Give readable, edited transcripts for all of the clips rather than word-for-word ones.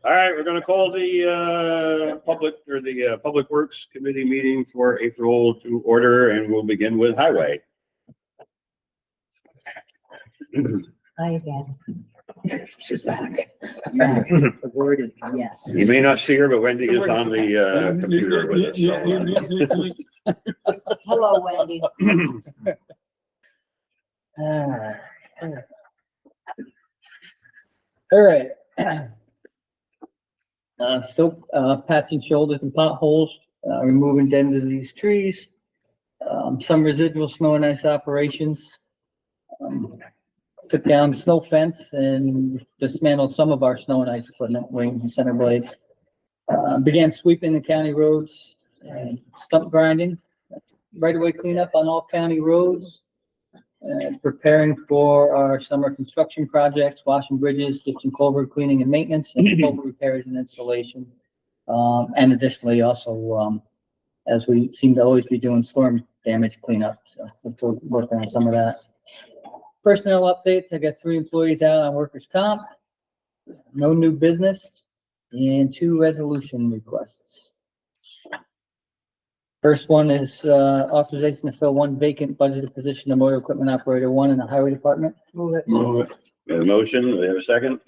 All right, we're going to call the Public Works Committee meeting for April to order, and we'll begin with Highway. Hi again. She's back. The word is yes. You may not see her, but Wendy is on the computer with us. Hello, Wendy. All right. Still patching shoulders and potholes, removing dens of these trees, some residual snow and ice operations. Took down the snow fence and dismantled some of our snow and ice equipment, wings and center blades. Began sweeping the county roads and stump grinding, right-of-way cleanup on all county roads. Preparing for our summer construction projects, washing bridges, ditch and culvert cleaning and maintenance, and culvert repairs and installation. And additionally, also, as we seem to always be doing, storm damage cleanup. So we're working on some of that. Personnel updates, I got 3 employees out on workers' comp, no new business, and 2 resolution requests. First one is authorization to fill 1 vacant budgeted position of motor equipment operator 1 in the highway department. Move it. We have a motion, we have a second?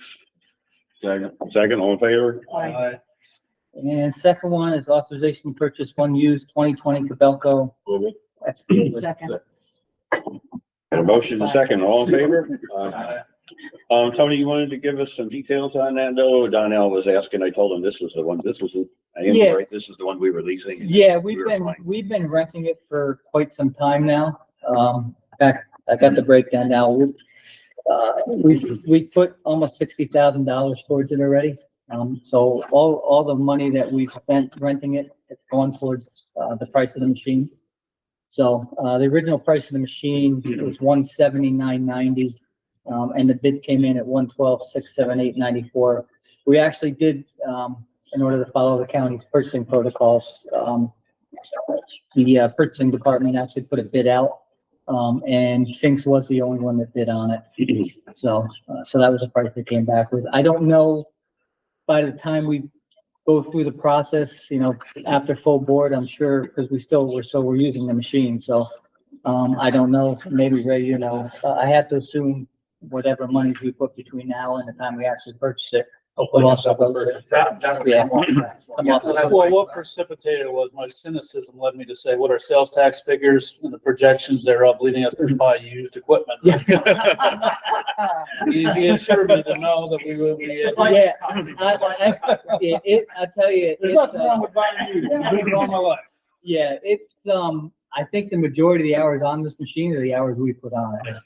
Second, all in favor? Aye. And second one is authorization to purchase 1 used 2020 Cabelco excavator. Second. And a motion, a second, all in favor? Tony, you wanted to give us some details on that, though? Donnell was asking, I told him this was the one, this is the one we were leasing. Yeah, we've been renting it for quite some time now. I got the breakdown now. We've put almost $60,000 towards it already. So all the money that we've spent renting it, it's gone towards the price of the machine. So the original price of the machine was $179.90, and the bid came in at $112,678.94. We actually did, in order to follow the county's purchasing protocols, the purchasing department actually put a bid out, and Finks was the only one that bid on it. So that was the price they came back with. I don't know, by the time we go through the process, after full board, I'm sure, because we're using the machine. So I don't know, maybe Ray, I have to assume whatever money we put between now and the time we actually purchase it. Will also go to Well, what precipitated it was my cynicism led me to say, what are sales tax figures and the projections thereof leading us to buy used equipment? He assured me to know that we would be. Yeah, I tell you. There's nothing wrong with buying used. I've been all my life. Yeah, I think the majority of the hours on this machine are the hours we put on it.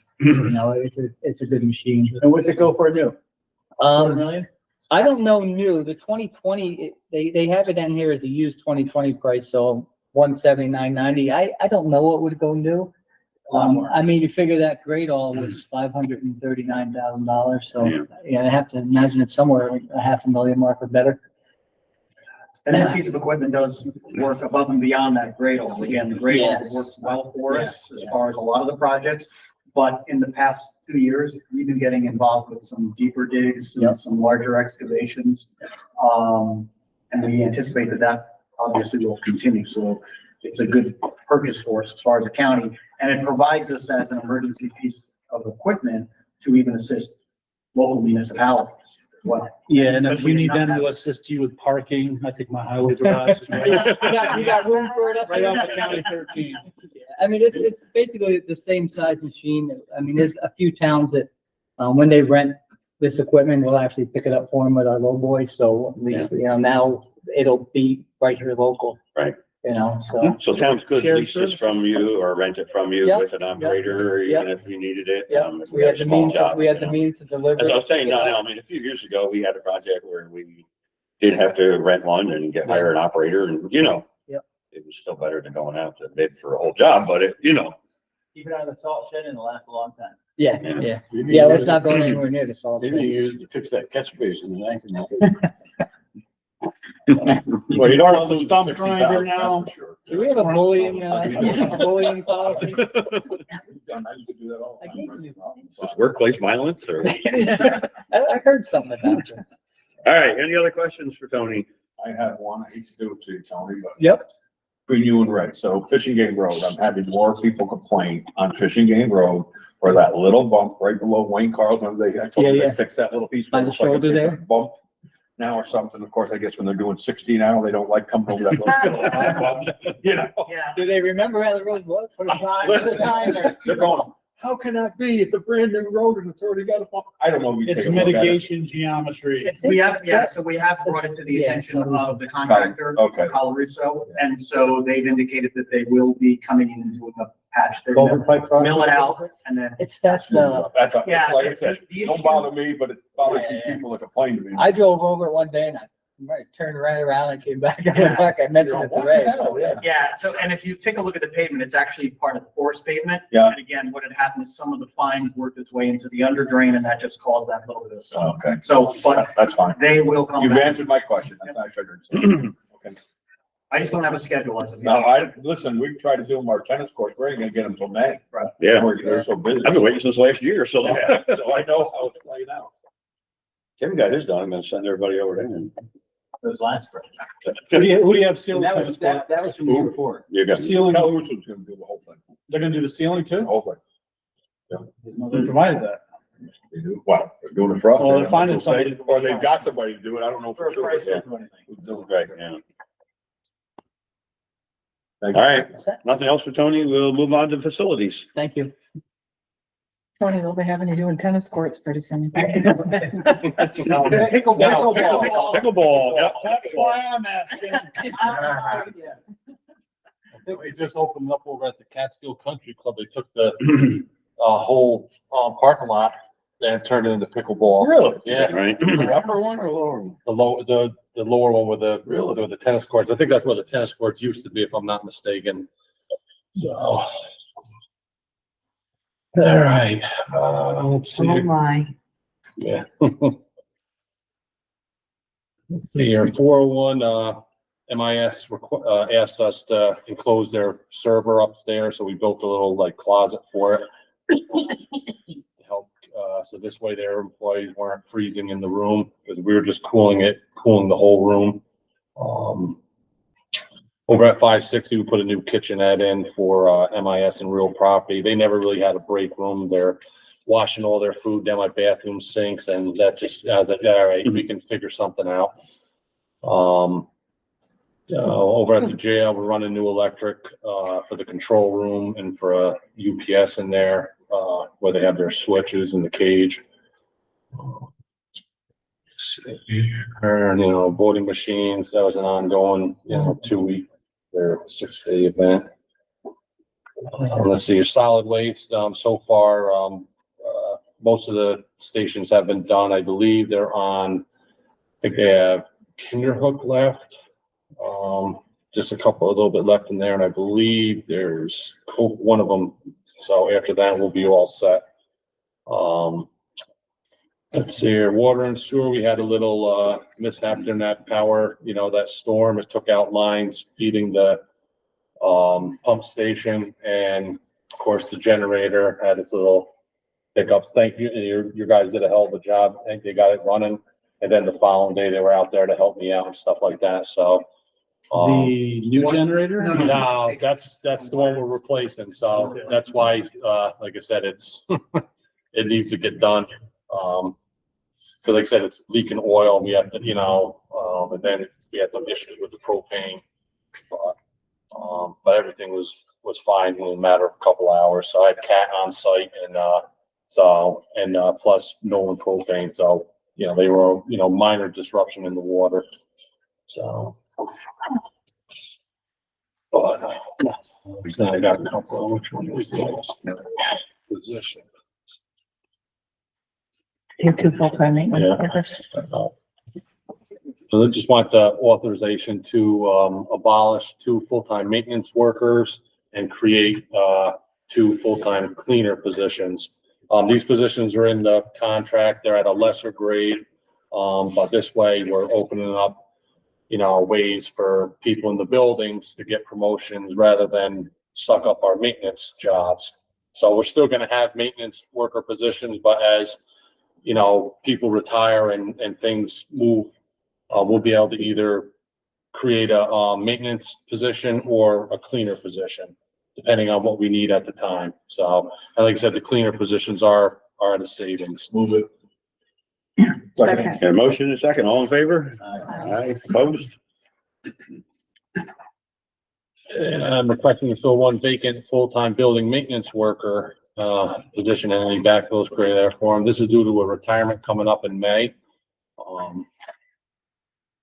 It's a good machine. And what's it go for new? $4 million? I don't know new. The 2020, they have it in here as a used 2020 price, so $179.90. I don't know what would go new. I mean, you figure that Great All was $539,000, so I have to imagine it's somewhere a $500,000 mark or better. And this piece of equipment does work above and beyond that Gradle. Again, the Gradle works well for us as far as a lot of the projects. But in the past 2 years, we've been getting involved with some deeper digs and some larger excavations. And we anticipate that obviously will continue. So it's a good purchase for us as far as the county. And it provides us as an emergency piece of equipment to even assist local municipalities as well. Yeah, and if you need them to assist you with parking, I think my highway garage is right. You got room for it up Right there? off of County 13. I mean, it's basically the same size machine. I mean, there's a few towns that, when they rent this equipment, we'll actually pick it up for them with our low boy. So at least, now it'll be right here local. Right. So. Towns could Shared lease this services. from you or rent it from you Yep. with an operator, even if you needed it. Yeah, if we had a the small means, job, we had the means to deliver. As I was saying, it. I mean, a few years ago, we had a project where we did have to rent one and hire an operator and, Yep. it was still better than going out to bid for a whole job, but Keep it out of the salt shed and it'll last a long time. Yeah, let's not go anywhere near the salt. Maybe you use to fix that catch basin in Anchorage. Well, you don't have to Stump grinder now. Do we have a bullying policy? I used to do that all the time. Is this workplace violence or? I heard something about it. All right, any other questions for Tony? I had one, I hate to do it to you, Tony, but. Yep. Between you and Ray, so Fishing Game Road, I'm having more people complain on Fishing Game Road for that little bump right below Wayne Carlson, I told them Yeah, they fixed that little piece. By the It's like a- shoulder it's a there? Bump now or something, of course, I guess when they're doing 60 now, they don't like coming over that little bump, you know? Yeah. Do they remember how the road was? Put a sign- put a Listen, sign there. they're going, how can that be? It's a brand new road and it's already got a bump. I don't know. if you It's take a look at it. mitigation geometry. We have, so we have brought it to the Yeah. attention of the contractor, Okay. Colorusso, and so they've indicated that they will be coming in and doing a patch. They're gonna mill it out and then. It's that, That's, Yeah, like I said, the don't issue- bother me, but it bothers the Yeah. people that complain to me. I drove over one day and I turned right around and came back. I went back, I mentioned it to What Ray. the hell, yeah. Yeah, so, and if you take a look at the pavement, it's actually part of the force pavement. Yeah. And again, what had happened is some of the fines worked its way into the under drain and that just caused that little bit of stuff. Okay, So, but that's fine. they will come You've back. answered my question. That's what I figured. Okay. I just don't have a schedule as of No, yet. listen, we tried to do them our tennis courts. We ain't gonna get them till May. Yeah, They're so busy. I've been waiting since last year, so. Yeah, so I know how it's playing out. Tim got his done, I'm gonna send everybody over there. Those last. Who do you have sealing? That was, that was from the year before. You got, Ceiling, Calarusso's gonna do the whole thing, they're gonna do the ceiling the too? whole thing. They provided that. They do, well, they're doing it for us. Well, they're finding somebody. Or they've got somebody to do it. I don't know For for a sure. price. Yeah. right, yeah. Thank All you. right, nothing else for Tony, we'll move on to facilities. Thank you. Tony, we'll be having you doing tennis courts pretty soon. Pickleball, yep. That's why I'm asking. I think they just opened up over at the Catskill Country Club. They took the whole parking lot and turned it into pickleball. Really? Yeah, Right, The upper one or lower one? the lower one with the Really? with the tennis courts. I think that's where the tennis courts used to be, if I'm not mistaken. So. All right, let's see. Oh, my. Yeah. Let's see here, 401, MIS asked us to enclose their server upstairs, so we built a little like closet for it. To help, so this way their employees weren't freezing in the room, because we were just cooling the whole room. Over at 560, we put a new kitchenette in for, MIS and Real Property. They never really had a break room. They're washing all their food down my bathroom sinks, and that just, I was like, all right, we can figure something out. Over at the jail, we're running new electric, for the control room and for a UPS in there, where they have their switches in the cage. And, voting machines, that was an ongoing, 2-week or 6-day event. Let's see, solid waste, so far, most of the stations have been done. I believe they're on, I think they have Kinderhook left. Just a little bit left in there, and I believe there's one of them. So after that, we'll be all set. Let's see here, water and sewer, we had a little, mishap during that power, that storm. It took out lines feeding the, pump station, and of course, the generator had its little hiccups. Thank you, you guys did a hell of a job. I think they got it running, and then the following day, they were out there to help me out and stuff like that, so. The new generator? No. That's the one we're replacing, so that's why, like I said, it's, it needs to get done. So like I said, it's leaking oil, we have to, and then we had some issues with the propane. But everything was fine in a matter of a couple hours, so I had Cat on site and, plus Nolan propane, so, they were, minor disruption in the water, so. But, so I got a couple, which one was the position? You two full-time maintenance Yeah. workers. So they just want the authorization to, abolish 2 full-time maintenance workers and create, 2 full-time cleaner positions. These positions are in the contract, they're at a lesser grade. But this way we're opening up, ways for people in the buildings to get promotions rather than suck up our maintenance jobs. So we're still gonna have maintenance worker positions, but as you know, people retire and things move, we'll be able to either create a maintenance position or a cleaner position, depending on what we need at the time. So, and like I said, the cleaner positions are at a savings. Move it. Second. Second. Got a motion and a second, all in favor? Aye, opposed? And I'm requesting to fill one vacant full-time building maintenance worker, position, and any backfills created there for him. This is due to a retirement coming up in May.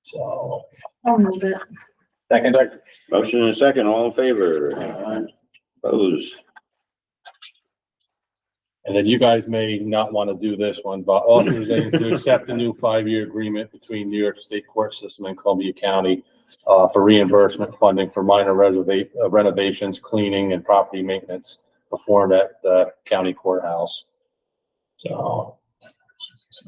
So, I'll move it. Second. Motion and a second, all in favor? Aye, opposed? and then you guys may not want to do this one, but authorization to accept the new 5-year agreement between New York State Court System and Columbia County for reimbursement funding for minor renovations, cleaning, and property maintenance performed at the county courthouse. So,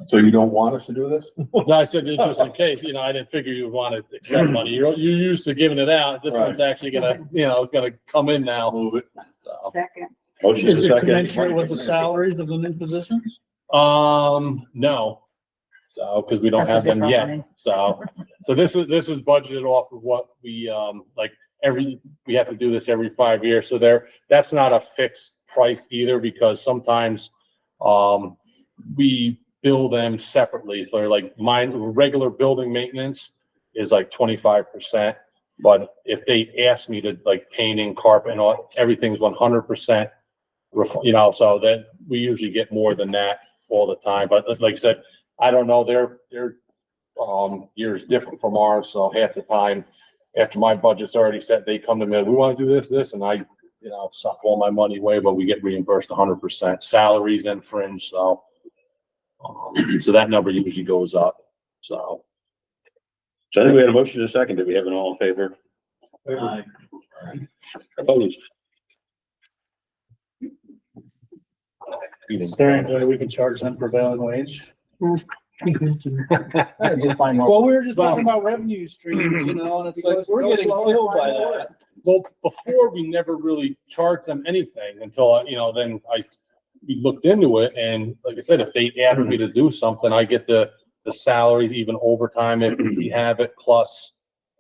So you don't want us to do this? no, I said just in case, you know, I didn't figure you wanted to accept money. You're used to giving it out. This one's actually gonna, you know, it's gonna come in now. Move it. So, Second. Motion and Is a it second. commensurate with the salaries of the new positions? no. So, because we don't That's a have them different yet. money. So this is budgeted off of what we, like we have to do this every 5 years. So that's not a fixed price either, because sometimes, we bill them separately. So like regular building maintenance is like 25%. But if they ask me to, like, painting, carpet, and all, everything's 100%. You know, so that we usually get more than that all the time. But like I said, I don't know, their year is different from ours, so half the time, after my budget's already set, they come to me, we want to do this, and I, you know, suck all my money away, but we get reimbursed 100%, salaries and fringe, so. So that number usually goes up, so. So I think we had a motion and a second. Did we have an all in favor? Aye. Opposed? Is there any way we can charge them prevailing wage? We'll find more. Well, we were just talking about revenue streams, you know, and it's like, we're getting killed by that. Well, before, we never really charged them anything until, you know, then we looked into it, and like I said, if they asked me to do something, I get the salaries, even overtime if we have it, plus,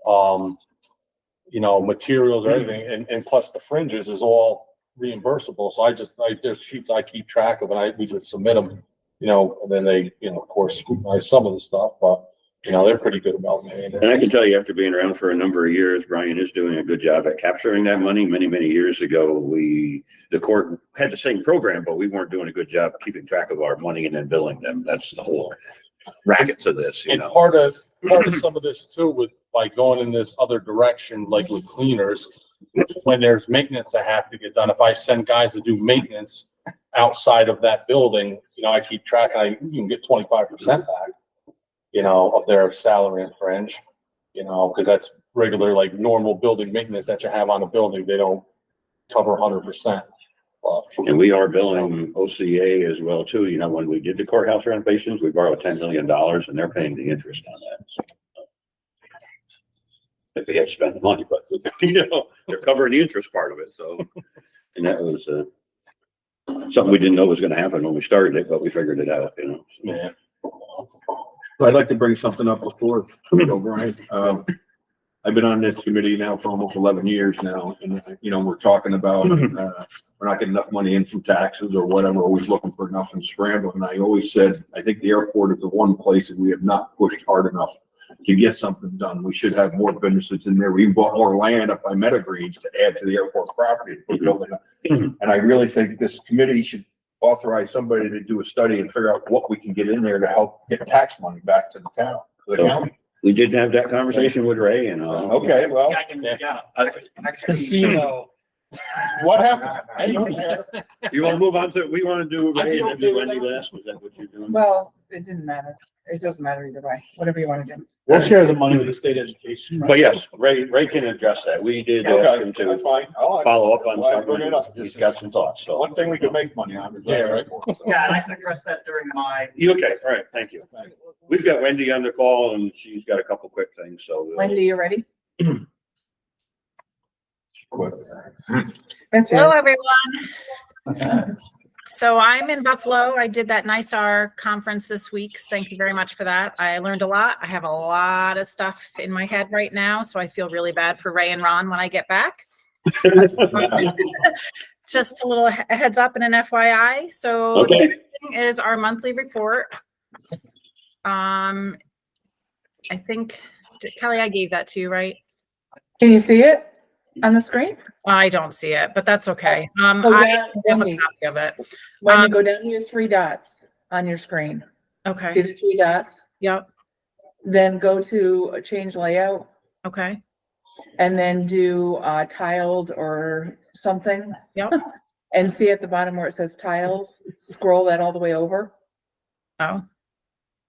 you know, materials or everything, and plus the fringes is all reimbursable. So there's sheets I keep track of, and we just submit them, you know, and then they, you know, of course, scrutinize some of the stuff, but, you know, they're pretty good about it. And I can tell you, after being around for a number of years, Brian is doing a good job at capturing that money. Many, many years ago, the court had the same program, but we weren't doing a good job keeping track of our money and then billing them. That's the whole rackets of this, you And know. part of some of this too, with by going in this other direction, like with cleaners, when there's maintenance that have to get done, if I send guys to do maintenance outside of that building, you know, I keep track, you can get 25% back, you know, of their salary and fringe, you know, because that's regular, like, normal building maintenance that you have on a building. They don't cover 100%. And we are billing OCA as well too. You know, when we did the courthouse renovations, we borrowed $10 million and they're paying the interest on that. If they have to spend the money, but, you know, they're covering the interest part of it, so. And that was, something we didn't know was gonna happen when we started it, but we figured it out, you know. Yeah. I'd like to bring something up before we go, Brian. I've been on this committee now for almost 11 years now, and, you know, we're talking about, we're not getting enough money in from taxes or whatever, always looking for enough and scrambling. I always said, I think the airport is the one place that we have not pushed hard enough to get something done. We should have more businesses in there. We bought more land up by Meadowgreens to add to the airport property. And I really think this committee should authorize somebody to do a study and figure out what we can get in there to help get tax money back to the town, to the So- county. We did have that conversation with Ray and, Okay, well, Yeah, I can, yeah. Actually, Casino. what happened? you wanna move on to, we wanna do Ray and then do Wendy last? Was that what you're doing? Well, it didn't matter. It doesn't matter either way, whatever you want to do. We'll share the money with the state education. right? But yes, Ray can address that. We did ask Okay, him that's to fine. follow up on Why bring it up? something. He's got some thoughts, so. One thing we could make money on is. Yeah, right. Yeah, and I can address that during my. You okay? All right, thank you. We've got Wendy on the call and she's got a couple quick things, so. Wendy, you ready? Hello, everyone. So I'm in Buffalo. I did that NICER conference this week. Thank you very much for that. I learned a lot. I have a lot of stuff in my head right now, so I feel really bad for Ray and Ron when I get back. Just a little heads up and an FYI. So Okay. this is our monthly report. I think, Kelly, I gave that to you, right? Can you see it on the screen? I don't see it, but that's okay. Go I down, have a Wendy. copy of it. When you go down to your three dots on your screen, see Okay. the three dots? Yep. Then go to change layout Okay. and then do tiled or something. Yep. And see at the bottom where it says tiles, scroll that all the way over. Oh,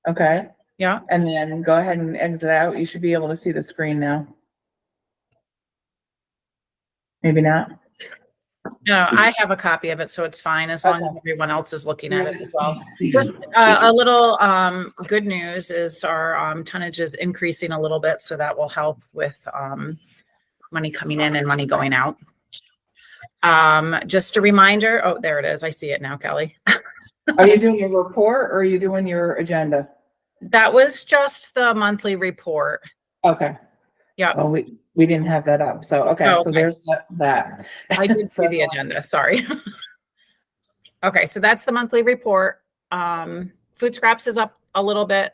Okay. yeah. And then go ahead and exit out. You should be able to see the screen now. Maybe not. No, I have a copy of it, so it's fine as long as Okay. everyone else is looking at it as well. Just a little good news is our tonnage is increasing a little bit, so that will help with money coming in and money going out. Just a reminder. Oh, there it is. I see it now, Kelly. Are you doing your report or are you doing your agenda? That was just the monthly report. Okay. Yeah. Well, we didn't have that up. So, okay. Oh, So okay. there's that. I did see the agenda. Sorry. Okay, so that's the monthly report. Food scraps is up a little bit,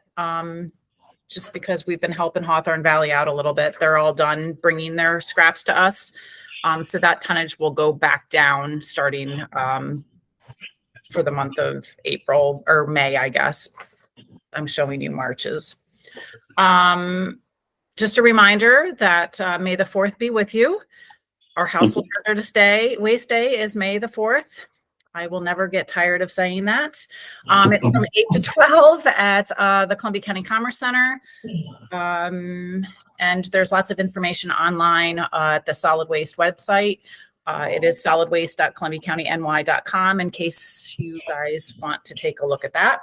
just because we've been helping Hawthorne Valley out a little bit. They're all done bringing their scraps to us. So that tonnage will go back down starting for the month of April or May, I guess. I'm showing you March's. Just a reminder that May the 4th be with you. Our household hazardous waste day is May the 4th. I will never get tired of saying that. It's from 8 to 12 at the Columbia County Commerce Center. And there's lots of information online at the solid waste website. It is solidwaste.columbiacountiny.ny.com in case you guys want to take a look at that.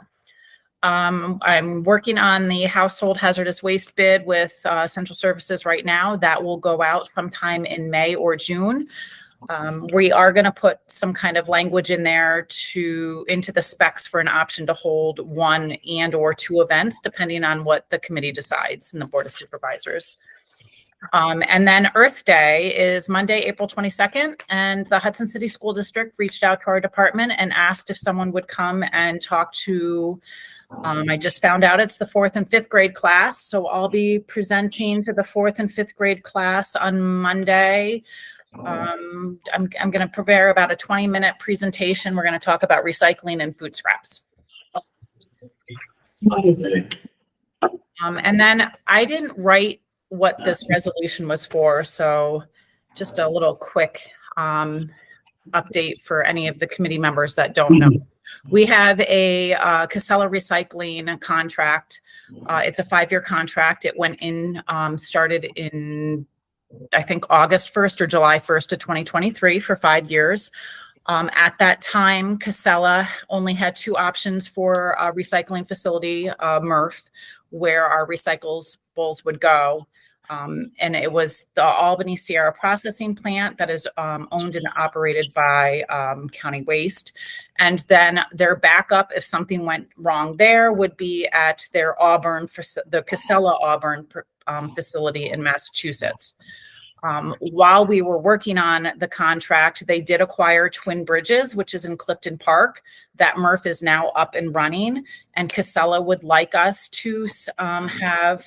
I'm working on the household hazardous waste bid with Central Services right now. That will go out sometime in May or June. We are going to put some kind of language in there into the specs for an option to hold 1 and or 2 events, depending on what the committee decides and the Board of Supervisors. And then Earth Day is Monday, April 22nd, and the Hudson City School District reached out to our department and asked if someone would come and talk to, I just found out it's the 4th and 5th grade class, so I'll be presenting to the 4th and 5th grade class on Monday. I'm going to prepare about a 20-minute presentation. We're going to talk about recycling and food scraps. And then I didn't write what this resolution was for, so just a little quick update for any of the committee members that don't know. We have a Casella Recycling contract. It's a 5-year contract. It went in, started in, I think, August 1st or July 1st of 2023 for 5 years. At that time, Casella only had 2 options for a recycling facility, MRF, where our recyclables would go. And it was the Albany Sierra Processing Plant that is owned and operated by County Waste. And then their backup, if something went wrong there, would be at their Auburn, the Casella Auburn facility in Massachusetts. While we were working on the contract, they did acquire Twin Bridges, which is in Clifton Park. That MRF is now up and running, and Casella would like us to have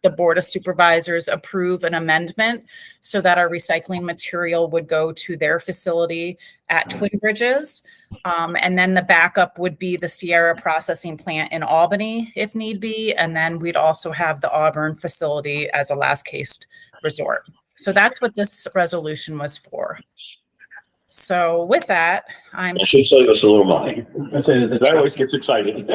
the Board of Supervisors approve an amendment so that our recycling material would go to their facility at Twin Bridges. And then the backup would be the Sierra Processing Plant in Albany, if need be. And then we'd also have the Auburn facility as a last case resort. So that's what this resolution was for. So with that, I should save us a little money. It That always gets excited.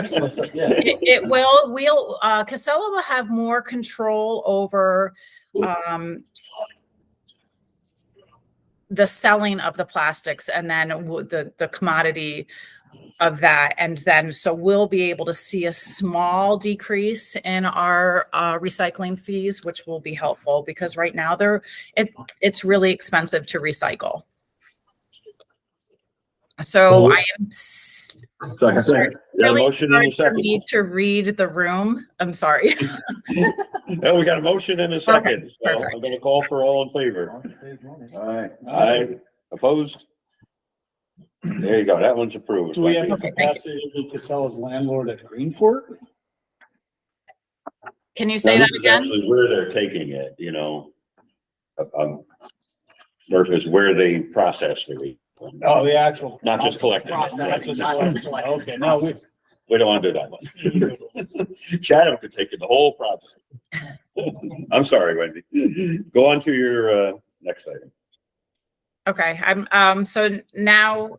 we'll Casella will have more control over the selling of the plastics and then the commodity of that. And then, so we'll be able to see a small decrease in our recycling fees, which will be helpful because right now it's really expensive to recycle. So I am Second. Got a really motion and a hard for second. me to read the room. I'm sorry. Oh, we got a motion and a second. So I'm perfect. gonna call for all in favor. Aye. Aye. Opposed? There you go. That one's approved. Do we have the Okay, thank you. capacity to sell as landlord at Greenport? Can you Now, say that this is again? actually where they're taking it, you know. Versus where they process the leaf. Oh, the actual. Not just collecting. Not just collecting. Okay, no, We don't want to do that one. Chatham could take it the whole project. I'm sorry, Wendy. Go on to your next item. Okay, so now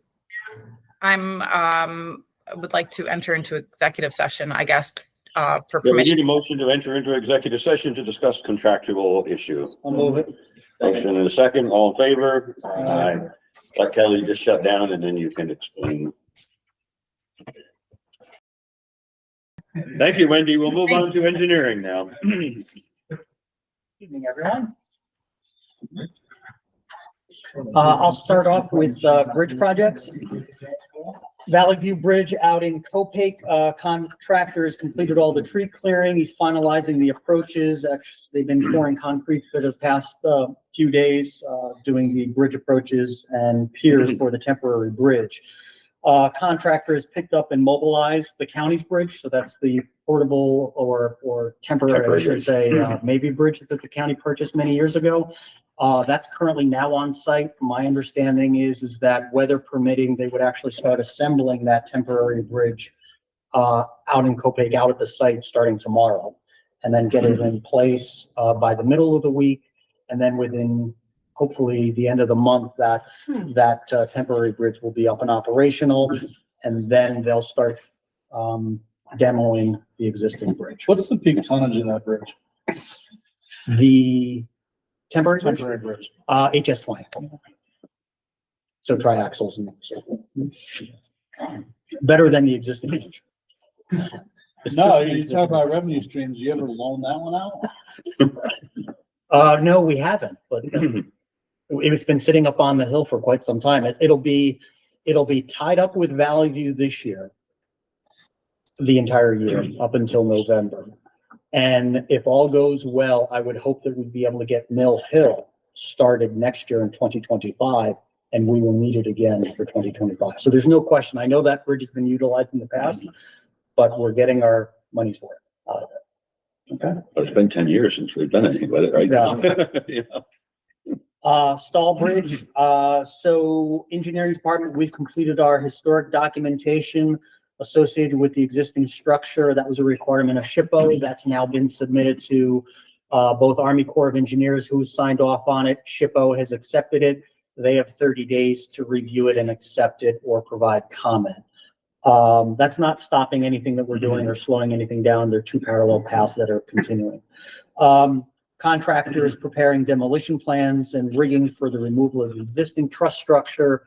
I would like to enter into executive session, I guess, for Yeah, we permission. need a motion to enter into executive session to discuss contractual issue. I'll move it. Motion and a second, all in favor? Aye. Let Kelly just shut down and then you can explain. Thank you, Wendy. We'll move on to engineering now. Evening, everyone. I'll start off with bridge projects. Valley View Bridge out in Copake, contractor has completed all the tree clearing. He's finalizing the approaches. Actually, they've been pouring concrete for the past few days, doing the bridge approaches and piers for the temporary bridge. Contractor has picked up and mobilized the county's bridge, so that's the portable or temporary, I should say, maybe bridge that the county purchased many years ago. That's currently now on site. My understanding is that weather permitting, they would actually start assembling that temporary bridge out in Copake, out at the site starting tomorrow, and then get it in place by the middle of the week, and then within hopefully the end of the month that temporary bridge will be up and operational, and then they'll start demoing the existing bridge. what's the peak tonnage in that bridge? The temporary bridge? Temporary bridge. HS20. So triaxles and so forth. Better than the existing bridge. No, you talk about revenue streams. You ever loan that one out? No, we haven't, but it's been sitting up on the hill for quite some time. It'll be tied up with Valley View this year, the entire year, up until November. And if all goes well, I would hope that we'd be able to get Mill Hill started next year in 2025, and we will need it again for 2025. So there's no question. I know that bridge has been utilized in the past, but we're getting our money's worth out of it. Okay. But it's been 10 years since we've done anything with it, right? Yeah. Stall Bridge, so engineering department, we've completed our historic documentation associated with the existing structure. That was a requirement of SHPO. That's now been submitted to both Army Corps of Engineers, who signed off on it. SHPO has accepted it. They have 30 days to review it and accept it or provide comment. That's not stopping anything that we're doing or slowing anything down. They're two parallel paths that are continuing. Contractor is preparing demolition plans and rigging for the removal of the existing truss structure.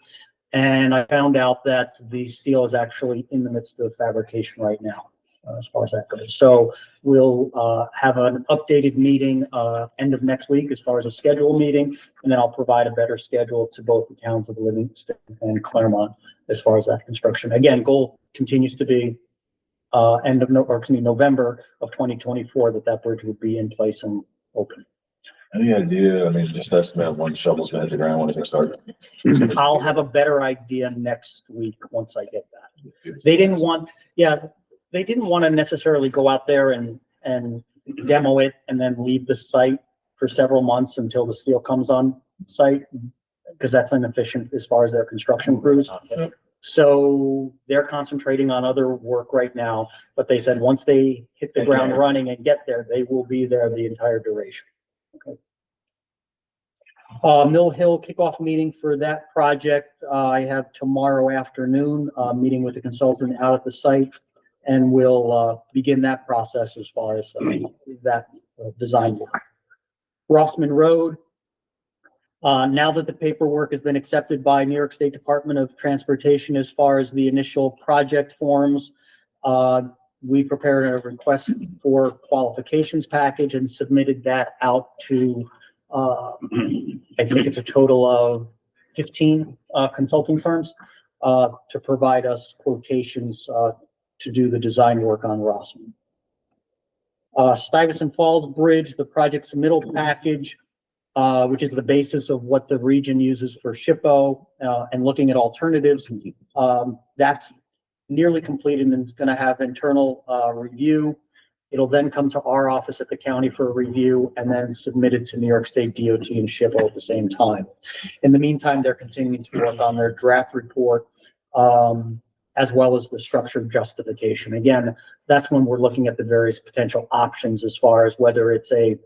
And I found out that the steel is actually in the midst of fabrication right now, as far as that goes. So we'll have an updated meeting end of next week as far as a schedule meeting, and then I'll provide a better schedule to both the towns of Livingston and Claremont as far as that construction. Again, goal continues to be November of 2024 that bridge would be in place and open. Any idea, I mean, just estimate when shovels gonna hit the ground, when it's gonna start? I'll have a better idea next week once I get that. They didn't want to necessarily go out there and demo it and then leave the site for several months until the steel comes on site, because that's inefficient as far as their construction crews. So they're concentrating on other work right now, but they said once they hit the ground running and get there, they will be there the entire duration. Okay. Mill Hill kickoff meeting for that project. I have tomorrow afternoon, meeting with the consultant out at the site, and we'll begin that process as far as that design work. Rossman Road. Now that the paperwork has been accepted by New York State Department of Transportation as far as the initial project forms, we prepared a request for qualifications package and submitted that out to, I think it's a total of 15 consulting firms. to provide us quotations, to do the design work on Rossman. Stuyvesant Falls Bridge, the project submittal package, which is the basis of what the region uses for SHPO, and looking at alternatives. That's nearly completed and is going to have internal review. It'll then come to our office at the county for a review and then submitted to New York State DOT and SHPO at the same time. In the meantime, they're continuing to work on their draft report, as well as the structured justification. Again, that's when we're looking at the various potential options as far as whether it's a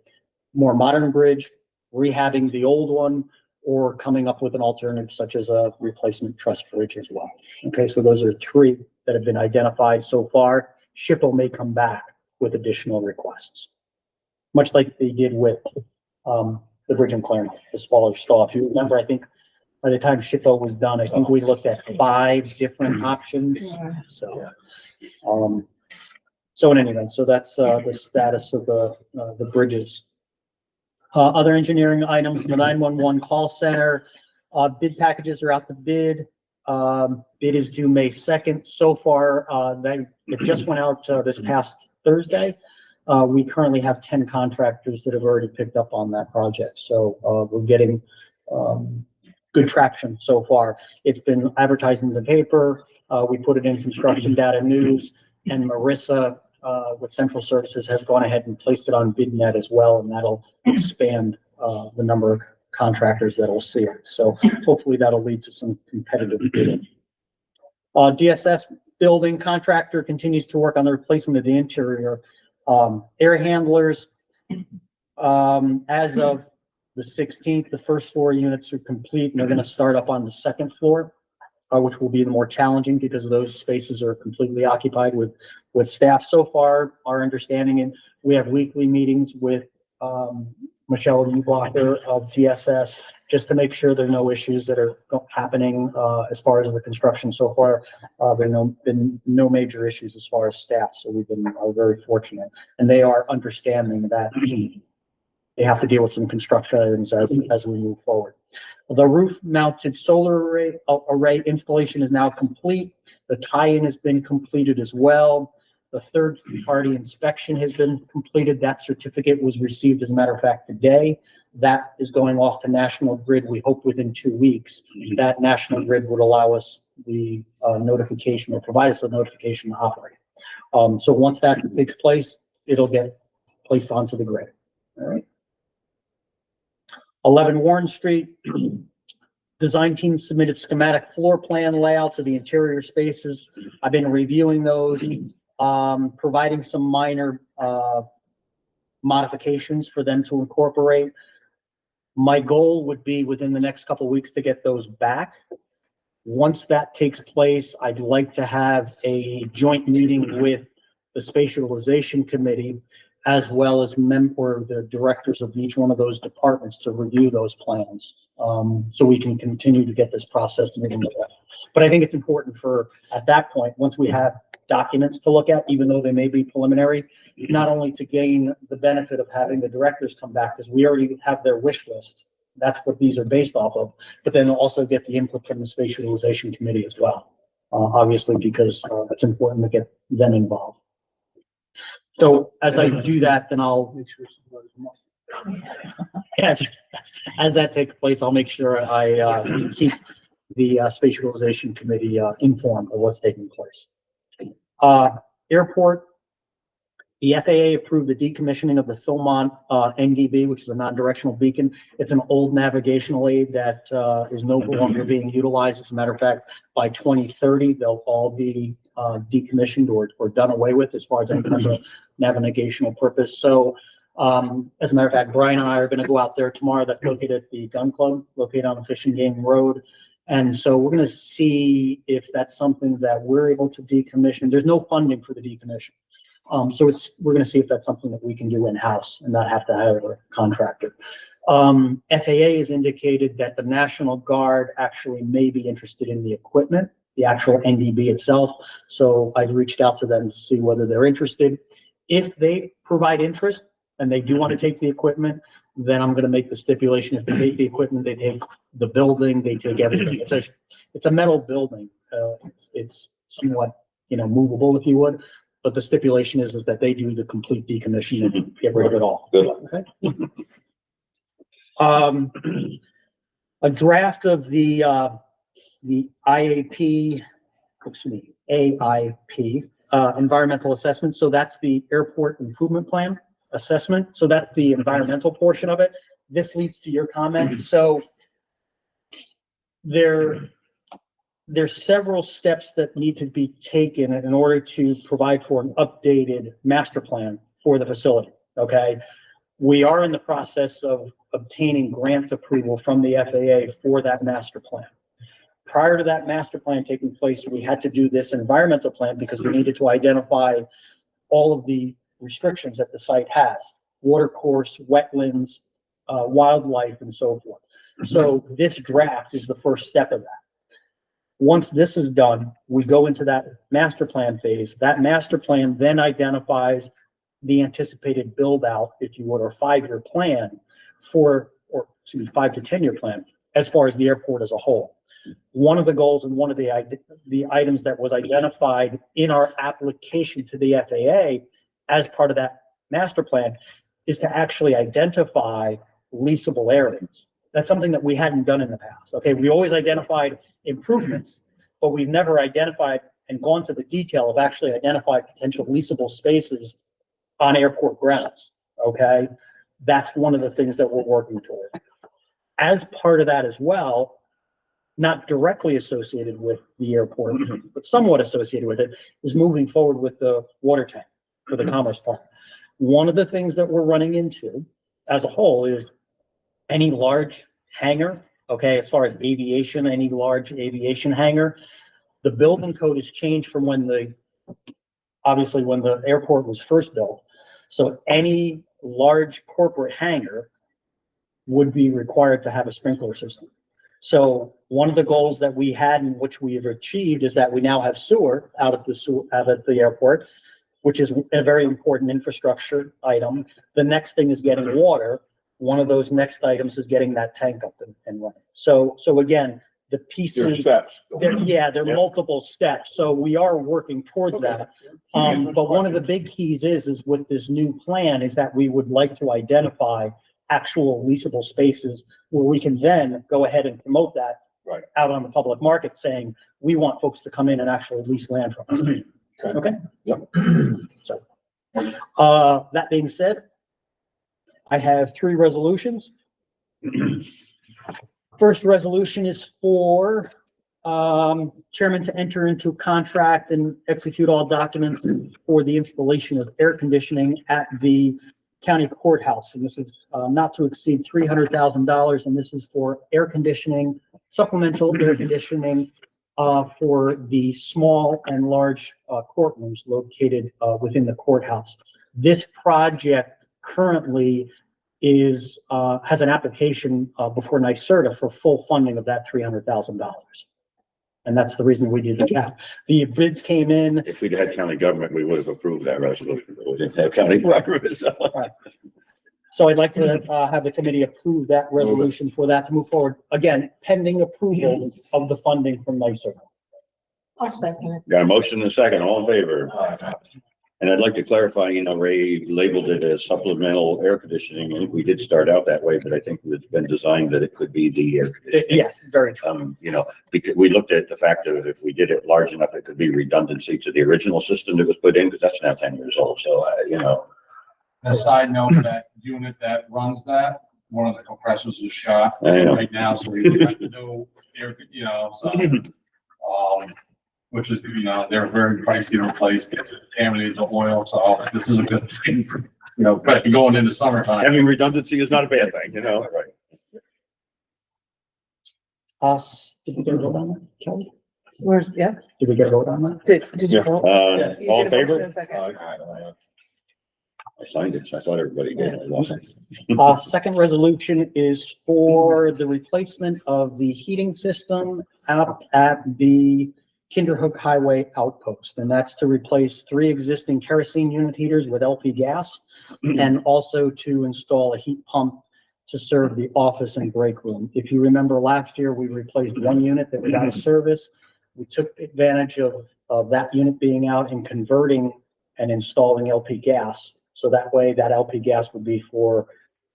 more modern bridge, rehabbing the old one, or coming up with an alternative such as a replacement truss bridge as well. Okay, so those are three that have been identified so far. SHPO may come back with additional requests, much like they did with the bridge in Claremont, the smaller stall. If you remember, I think by the time SHPO was done, I think we looked at 5 different options. So, so in any event, so that's the status of the bridges. Other engineering items, the 911 call center, bid packages are out to bid. Bid is due May 2nd. So far, it just went out this past Thursday. We currently have 10 contractors that have already picked up on that project. So we're getting good traction so far. It's been advertised in the paper. We put it in Construction Data News, and Marissa with Central Services has gone ahead and placed it on BidNet as well, and that'll expand the number of contractors that will see it. So hopefully that'll lead to some competitive bidding. DSS building contractor continues to work on the replacement of the interior air handlers. As of the 16th, the first floor units are complete, and they're going to start up on the second floor, which will be the more challenging because those spaces are completely occupied with staff. So far, our understanding, and we have weekly meetings with Michelle Ublocker of DSS, just to make sure there are no issues that are happening as far as the construction so far. There have been no major issues as far as staff, so we've been very fortunate. And they are understanding that they have to deal with some construction items as we move forward. The roof-mounted solar array installation is now complete. The tie-in has been completed as well. The third-party inspection has been completed. That certificate was received, as a matter of fact, today. That is going off to National Grid, we hope within 2 weeks. That National Grid would allow us the notification, or provide us a notification to operate. So once that takes place, it'll get placed onto the grid. All right. 11 Warren Street. Design team submitted schematic floor plan layouts of the interior spaces. I've been reviewing those, providing some minor modifications for them to incorporate. My goal would be within the next couple of weeks to get those back. Once that takes place, I'd like to have a joint meeting with the Spatial Utilization Committee, as well as the directors of each one of those departments to review those plans, so we can continue to get this process moving. But I think it's important at that point, once we have documents to look at, even though they may be preliminary, not only to gain the benefit of having the directors come back, because we already have their wish list. That's what these are based off of, but then also get the input from the Spatial Utilization Committee as well, obviously, because it's important to get them involved. So as I do that, then I'll, as that takes place, I'll make sure I keep the Spatial Utilization Committee informed of what's taking place. Airport, the FAA approved the decommissioning of the Philmont NDB, which is a non-directional beacon. It's an old navigational aid that is no longer being utilized. As a matter of fact, by 2030, they'll all be decommissioned or done away with as far as any kind of navigational purpose. So as a matter of fact, Brian and I are going to go out there tomorrow. That's located at the gun club, located on the Fishing Game Road. And so we're going to see if that's something that we're able to decommission. There's no funding for the decommission. So we're going to see if that's something that we can do in-house and not have to hire a contractor. FAA has indicated that the National Guard actually may be interested in the equipment, the actual NDB itself. So I've reached out to them to see whether they're interested. If they provide interest and they do want to take the equipment, then I'm gonna make the stipulation, if they take the equipment, they take the building, they take everything. It's a metal building. It's somewhat, movable, if you would. But the stipulation is that they do the complete decommissioning and get rid of it all. Good luck. Okay. A draft of the IAP, AIP, environmental assessment. So that's the airport improvement plan assessment. So that's the environmental portion of it. This leads to your comment. So there's several steps that need to be taken in order to provide for an updated master plan for the facility. Okay. We are in the process of obtaining grant approval from the FAA for that master plan. Prior to that master plan taking place, we had to do this environmental plan because we needed to identify all of the restrictions that the site has: water course, wetlands, wildlife, and so forth. So this draft is the first step of that. Once this is done, we go into that master plan phase. That master plan then identifies the anticipated build out, if you would, or 5-year plan or 5 to 10-year plan as far as the airport as a whole. One of the goals and one of the items that was identified in our application to the FAA as part of that master plan is to actually identify leasable areas. That's something that we hadn't done in the past. Okay, we always identified improvements, but we've never identified and gone to the detail of actually identifying potential leasable spaces on airport grounds. Okay, that's one of the things that we're working toward. As part of that as well, not directly associated with the airport, but somewhat associated with it, is moving forward with the water tank for the Commerce Park. One of the things that we're running into as a whole is any large hangar, okay, as far as aviation, any large aviation hangar, the building code has changed from obviously when the airport was first built. So any large corporate hangar would be required to have a sprinkler system. So one of the goals that we had and which we have achieved is that we now have sewer out at the airport, which is a very important infrastructure item. The next thing is getting water. One of those next items is getting that tank up and running. So again, the pieces, there are multiple steps. So we are working towards that. But one of the big keys is with this new plan is that we would like to identify actual leasable spaces where we can then go ahead and promote that out on the public market, saying we want folks to come in and actually lease land from us. Okay. Yep. So, that being said, I have 3 resolutions. First resolution is for chairman to enter into contract and execute all documents for the installation of air conditioning at the county courthouse. And this is not to exceed $300,000. And this is for air conditioning, supplemental air conditioning for the small and large courtrooms located within the courthouse. This project currently has an application before NYSERDA for full funding of that $300,000. And that's the reason we did that. The bids came in. If we'd had county government, we would have approved that resolution, but we didn't have county government. So I'd like to have the committee approve that resolution for that to move forward. Again, pending approval of the funding from NYSERDA. I'll second it. Got a motion and a second, all in favor? And I'd like to clarify, Ray labeled it as supplemental air conditioning. I think we did start out that way, but I think it's been designed that it could be the air conditioning. Yeah, very true. Because we looked at the fact that if we did it large enough, it could be redundancy to the original system that was put in, because that's now 10 years old. So, A side note, that unit that runs that, one of the compressors is shot I know. right now, so we have to do air, which is, they're very pricey to replace, get contaminated the oil, so this is a good thing for, but going into summertime. having redundancy is not a bad thing, Right. Did we get a vote on that, Kelly? Yeah. Did we get a vote on that? Did you vote? You All in did a motion favor? and a second. I signed it, so I thought everybody did. I wasn't. Second resolution is for the replacement of the heating system out at the Kinderhook Highway Outpost. And that's to replace 3 existing kerosene unit heaters with LP gas and also to install a heat pump to serve the office and break room. If you remember last year, we replaced one unit that was out of service. We took advantage of that unit being out and converting and installing LP gas. So that way that LP gas would be for,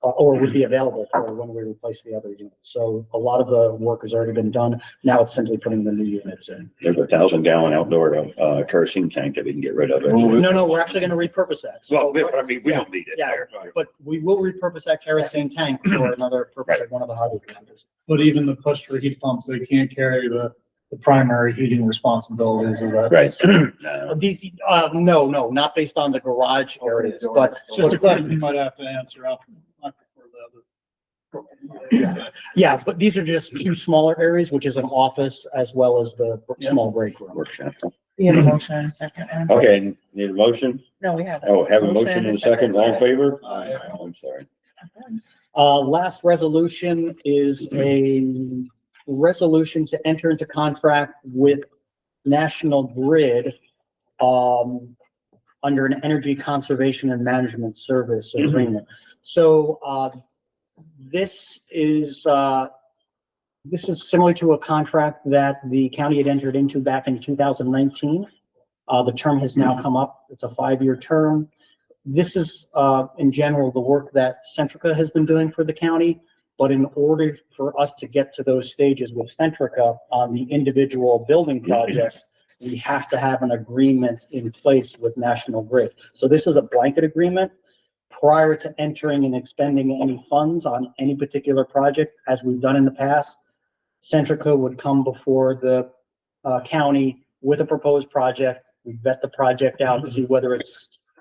or would be available for when we replace the other unit. So a lot of the work has already been done. Now it's simply putting the new units in. There's a 1,000-gallon outdoor, kerosene tank that we can get rid of. No, we're actually going to repurpose that. Well, So, I mean, we don't need it Yeah. there. but we will repurpose that kerosene tank for another purpose at one of the highway centers. But even the push for heat pumps, they can't carry the primary heating responsibilities of that. Right. No. These, no, not based on the garage areas, but It's just a question you might have to answer. I prefer the other. yeah, but these are just two smaller areas, which is an office as well as the small break room. Workshop. You have a motion in a second. Aaron? Okay, need a motion? No, we haven't. Oh, have a motion in a second. All in favor? Aye. I'm sorry. Last resolution is a resolution to enter into contract with National Grid, under an energy conservation and management service agreement. So, this is similar to a contract that the county had entered into back in 2019. The term has now come up. It's a 5-year term. This is, in general, the work that Centrica has been doing for the county. But in order for us to get to those stages with Centrica on the individual building projects, we have to have an agreement in place with National Grid. So this is a blanket agreement. Prior to entering and expending any funds on any particular project, as we've done in the past, Centrica would come before the county with a proposed project. We vet the project out to see whether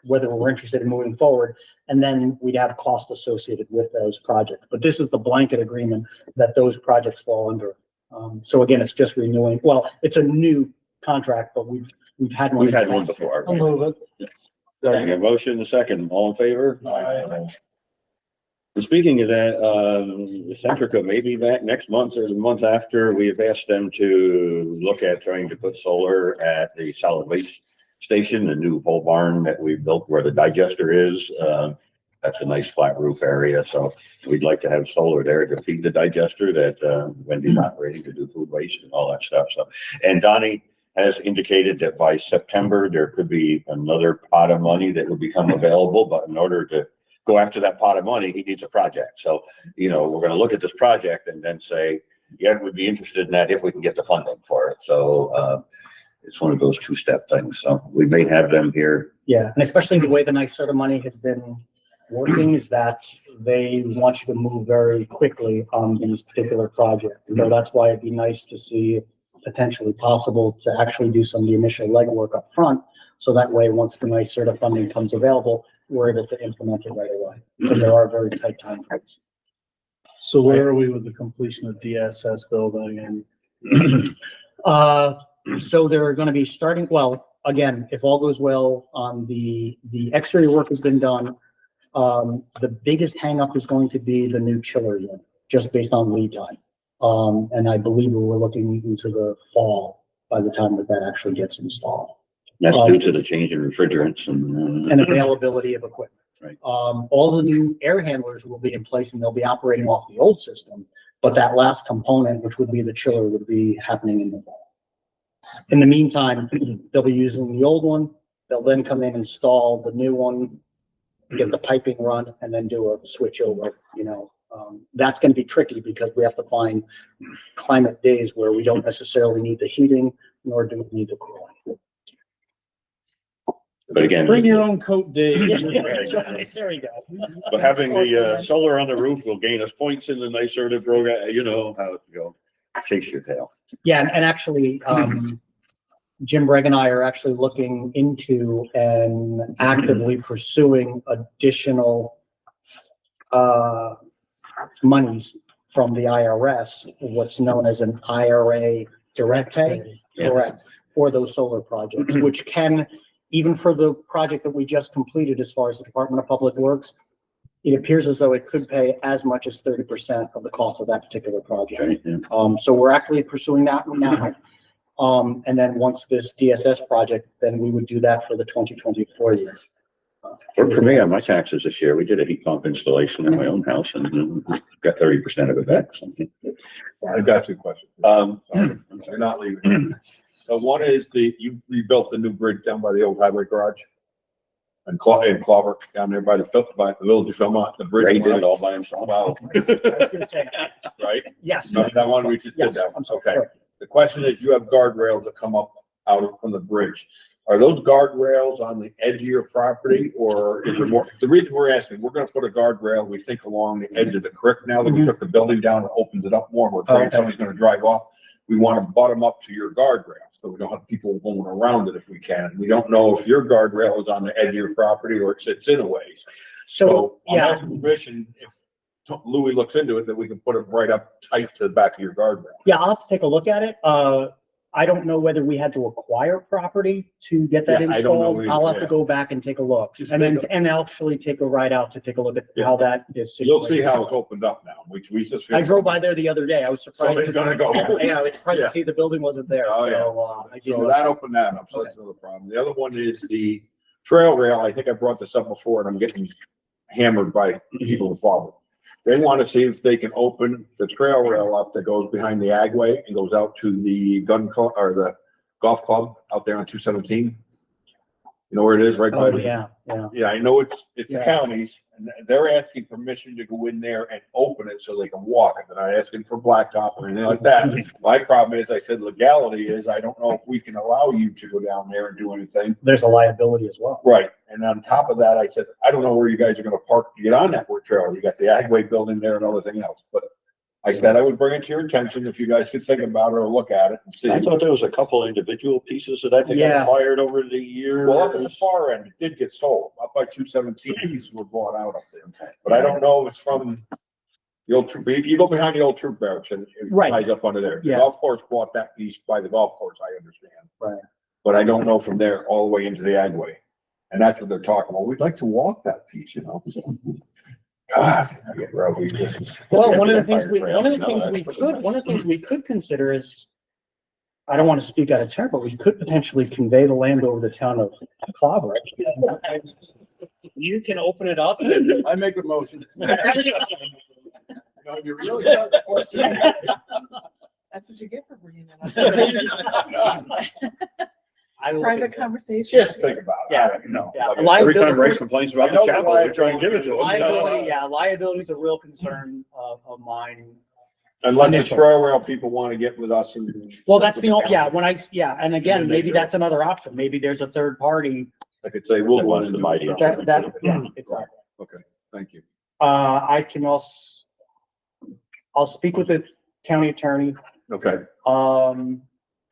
we're interested in moving forward, and then we'd have cost associated with those projects. But this is the blanket agreement that those projects fall under. So again, it's just renewing. Well, it's a new contract, but we've had one. We've had one before. I'll move it. I got a motion in a second. All in favor? And speaking of that, Centrica may be back next month or the month after. We've asked them to look at trying to put solar at the solid waste station, the new pole barn that we built where the digester is. That's a nice flat roof area. So we'd like to have solar there to feed the digester that Wendy's operating to do food waste and all that stuff. So, and Donnie has indicated that by September, there could be another pot of money that would become available. But in order to go after that pot of money, he needs a project. So, we're going to look at this project and then say, yeah, we'd be interested in that if we can get the funding for it. So, it's one of those two-step things. So we may have them here. Yeah, and especially the way the NYSERDA money has been working is that they want you to move very quickly on these particular projects. So that's why it'd be nice to see if potentially possible to actually do some of the initial legwork up front. So that way, once the NYSERDA funding comes available, we're able to implement it right away because there are very tight time frames. So where are we with the completion of DSS building and? So they're going to be starting, well, again, if all goes well on the exterior work has been done. The biggest hangup is going to be the new chiller unit, just based on lead time. And I believe we're looking into the fall by the time that actually gets installed. That's due to the change in refrigerants And availability of equipment. Right. All the new air handlers will be in place and they'll be operating off the old system. But that last component, which would be the chiller, would be happening in the fall. In the meantime, they'll be using the old one. They'll then come in, install the new one, get the piping run, and then do a switch over, That's going to be tricky because we have to find climate days where we don't necessarily need the heating, nor do we need the cooling. but again, Bring your own coat, Dave. There we go. but having the solar on the roof will gain us points in the NYSERDA program. You know how it go. Chase your tail. Yeah, and actually, Jim Bragg and I are actually looking into and actively pursuing additional monies from the IRS, what's known as an IRA direct pay, correct, for those solar projects, which can, even for the project that we just completed as far as the Department of Public Works, it appears as though it could pay as much as 30% of the cost of that particular project. Okay, yeah. So we're actually pursuing that one now. And then once this DSS project, then we would do that for the 2024 year. For me, on my taxes this year, we did a heat pump installation in my own house and got 30% of it back. So, I've got two questions. Um, You're not leaving. So one is you rebuilt the new bridge down by the old highway garage? And Clover, down there by the village of Philmont, the bridge. Ray did it all by himself. Wow, I was gonna say, right? yes. No, that one we just did Yes, that. I'm sorry. Okay. The question is, you have guardrails that come up out from the bridge. Are those guardrails on the edge of your property or is it more, the reason we're asking, we're gonna put a guardrail, we think along the edge of the creek now that we took the building down, it opens it up more, we're afraid Okay. somebody's gonna drive off. We wanna bottom up to your guardrail, so we don't have people going around it if we can. We don't know if your guardrail is on the edge of your property or it sits in a ways. So, I'm yeah, asking permission, if Louis looks into it, that we can put it right up tight to the back of your guardrail. yeah, I'll have to take a look at it. I don't know whether we had to acquire property to get that Yeah, I don't know installed. either, I'll have to yeah. go back and take a look. Just And then, take and actually take a ride out to take a look at Yeah. how that is You'll see situated. how it's opened up now. We just. I drove by there the other day. I was surprised. Somebody's gonna go. Yeah, I was surprised Yeah. to see the building wasn't there. Oh, yeah. So, I did So look. that opened that up, so that's another problem. The other one is the trail rail. I think I brought this up before and I'm getting hammered by people who follow. They want to see if they can open the trail rail up that goes behind the Agway and goes out to the gun club or the golf club out there on 217. You know where it is, right by Oh, the. yeah, yeah. Yeah, I know it's the Yeah. counties, and they're asking permission to go in there and open it so they can walk it. They're not asking for blacktop or anything like that. My problem is, I said legality is, I don't know if we can allow you to go down there and do anything. There's a liability as well. Right, and on top of that, I said, I don't know where you guys are gonna park to get on that work trail. You got the Agway building there and everything else, but I said I would bring it to your attention if you guys could think about it or look at it and see. I thought there was a couple individual pieces that I think got Yeah. acquired over the years. Well, up at the far end, it did get sold. Up by 217, pieces were bought out up there. But I don't know if it's from the old troop, you go behind the old troop barracks and it Right. ties up under there. The Yeah. golf course bought that piece by the golf course, I understand. Right. But I don't know from there all the way into the Agway. And that's what they're talking about. We'd like to walk that piece, you know? God, I get rowdy. This is. Well, one of the things Fire one of the trails, things no, we that's could, one of the things we could consider is, I don't want to speak out of turn, but we could potentially convey the land over the town of Clover. You can open it up. I make a motion. No, you really start to question. That's what you get for bringing it up. I will Private consider- conversation. Just think about it. Yeah. I don't know. Yeah. Every time Ray complains about I know the the chapel, we try and give it to him. Liability, yeah, liability is a real concern of mine. Unless the Initial. trail rail people want to get with us and. Well, that's the only, yeah, and again, Yeah, they maybe do. that's another option. Maybe there's a third party. I could say, we'll. That wants the mighty. Yeah, exactly. Okay, thank you. I can also, I'll speak with the county attorney, Okay, and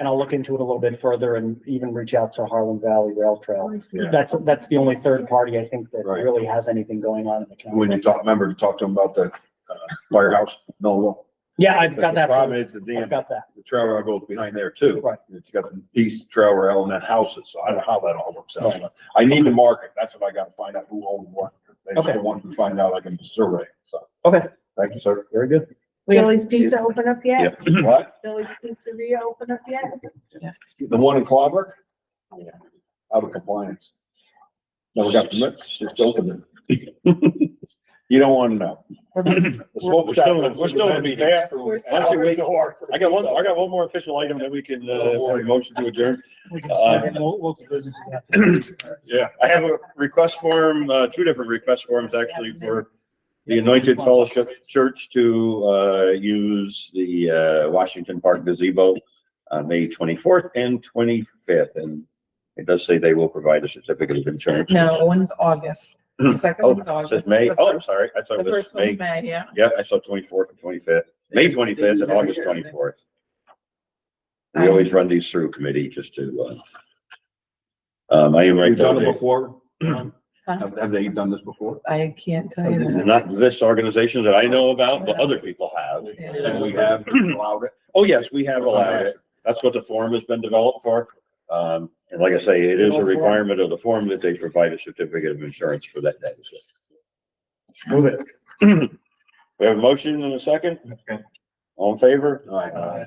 I'll look into it a little bit further and even reach out to Harlan Valley Rail Trail. Yeah. That's the only third party I think that Right. really has anything going on in the county. when you remember to talk to them about the firehouse, no. Yeah, I've got The that. problem is the damn, I've got that. the trail rail goes behind there too. Right. It's got the piece trail rail and then houses, so I don't know how that all works out. I need the market, that's what I gotta find out who owns what. They just Okay. don't want to find out, I can survey, so. Okay. Thank you, sir. Very good. We have Billy's two- Pizza open up yet? What? Billy's Pizzeria open up yet? The one in Clover? Yeah, out of compliance. Never got permits, just opened it. You don't want to know. The smoke shop we're still in a meeting. bathroom, We're still- out the door. I got one more official item that we can, motion to adjourn. We can start start Local business. Yeah. I have a request form, two different request forms actually for the Anointed Fellowship Church to, use the, Washington Park gazebo on May 24th and 25th. And it does say they will provide a certificate of insurance. No, one's August. The second Oh, one's it August. says May. The Oh, fir- I'm sorry. I thought The it was first one's May. May, yeah. Yeah, I saw 24th and 25th. May 25th and August 24th. We always run these through committee just to, I am right You've done it there. before? Huh? Have they done this before? I can't tell you that. Not this organization that I know about, but other people have. And we have allowed it? Oh, yes, we have allowed it. That's what the form has been developed for. And like I say, it is a requirement of the form that they provide a certificate of insurance for that day. So. Move it. We have a motion and a second? All in favor? All right.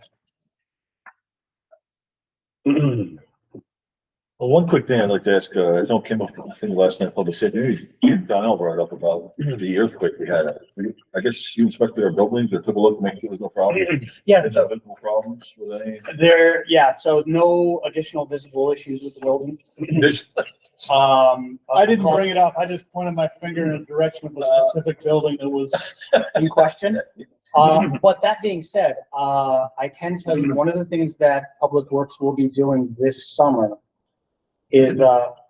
Well, Well, one quick thing I'd like to ask, it don't came up, I think last night, public safety, Donnell brought up about the earthquake we had. I guess you inspected our buildings or took a look, make sure there's no problem. Yeah, There's no visible problems with any. so no additional visible issues with the building. This, I didn't bring it up. I just pointed my finger in the direction of a specific building that was. In question. But that being said, I can tell you, one of the things that Public Works will be doing this summer is,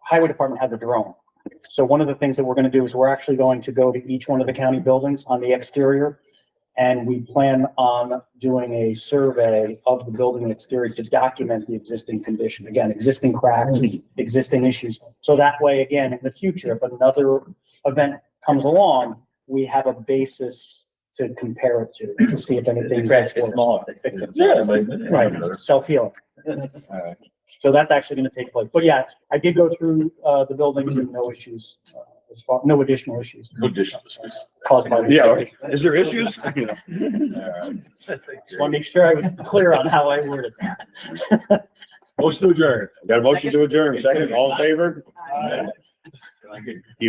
Highway Department has a drone. So one of the things that we're gonna do is we're actually going to go to each one of the county buildings on the exterior. And we plan on doing a survey of the building exterior to document the existing condition. Again, existing cracks, existing issues. So that way, again, in the future, if another event comes along, we have a basis to compare it to see if anything. Cracks get small, they fix it. yeah, Right, self-healing. Alright. So that's actually gonna take place. But yeah, I did go through, the buildings and no issues, no additional issues No additions. caused by. Yeah, right. Is there issues? Alright. Just wanna make sure I was clear on how I worded that. Motion to adjourn. Got a motion to adjourn, second, all in favor? Aye. You